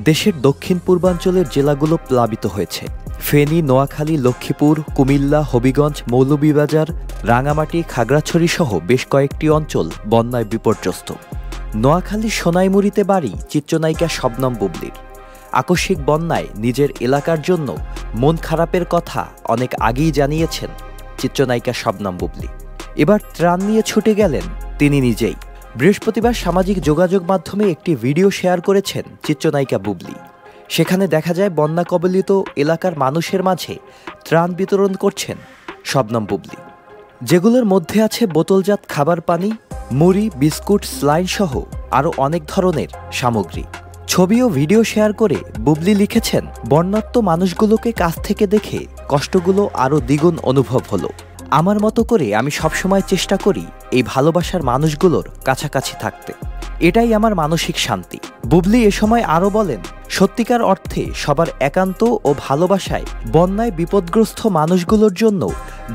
দেশের দক্ষিণ পূর্বাঞ্চলের জেলাগুলো প্লাবিত হয়েছে। ফেনী, নোয়াখালী, লক্ষ্মীপুর, কুমিল্লা, হবিগঞ্জ, মৌলভীবাজার, রাঙামাটি, খাগড়াছড়ি সহ বেশ কয়েকটি অঞ্চল বন্যায় বিপর্যস্ত। নোয়াখালীর সোনাইমুড়িতে বাড়ি চিত্রনায়িকা শবনম বুবলির। আকস্মিক বন্যায় নিজের এলাকার জন্য মন খারাপের কথা অনেক আগেই জানিয়েছেন চিত্রনায়িকা শবনম বুবলি। এবার ত্রাণ নিয়ে ছুটে গেলেন তিনি নিজেই। বৃহস্পতিবার সামাজিক যোগাযোগ মাধ্যমে একটি ভিডিও শেয়ার করেছেন চিত্রনায়িকা বুবলি। সেখানে দেখা যায় বন্যা কবলিত এলাকার মানুষের মাঝে ত্রাণ বিতরণ করছেন শবনম বুবলি, যেগুলোর মধ্যে আছে বোতলজাত খাবার পানি, মুড়ি, বিস্কুট, স্লাইন সহ আরও অনেক ধরনের সামগ্রী। ছবি ও ভিডিও শেয়ার করে বুবলি লিখেছেন, বন্যার্ত মানুষগুলোকে কাছ থেকে দেখে কষ্টগুলো আরও দ্বিগুণ অনুভব হলো। আমার মতো করে আমি সবসময় চেষ্টা করি এই ভালোবাসার মানুষগুলোর কাছাকাছি থাকতে। এটাই আমার মানসিক শান্তি। বুবলি এ সময় আরও বলেন, সত্যিকার অর্থে সবার একান্ত ও ভালোবাসায় বন্যায় বিপদগ্রস্ত মানুষগুলোর জন্য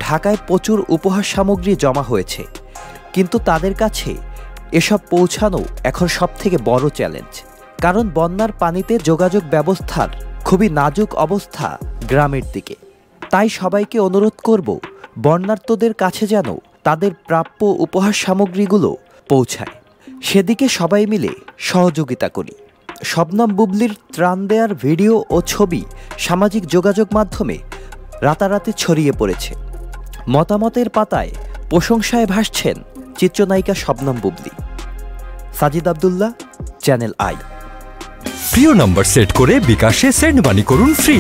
ঢাকায় প্রচুর উপহার সামগ্রী জমা হয়েছে, কিন্তু তাদের কাছে এসব পৌঁছানো এখন সবথেকে বড় চ্যালেঞ্জ। কারণ বন্যার পানিতে যোগাযোগ ব্যবস্থার খুবই নাজুক অবস্থা গ্রামের দিকে। তাই সবাইকে অনুরোধ করব, বন্যার্তদের কাছে যেন তাদের প্রাপ্য উপহার সামগ্রীগুলো পৌঁছায়, সেদিকে সবাই মিলে সহযোগিতা করি। শবনম বুবলির ত্রাণ দেওয়ার ভিডিও ও ছবি সামাজিক যোগাযোগ মাধ্যমে রাতারাতি ছড়িয়ে পড়েছে। মতামতের পাতায় প্রশংসায় ভাসছেন চিত্রনায়িকা শবনম বুবলি। Sajid Abdullah, Channel i. প্রিয় নম্বর সেট করে বিকাশে সেন্ড মানি করুন ফ্রি।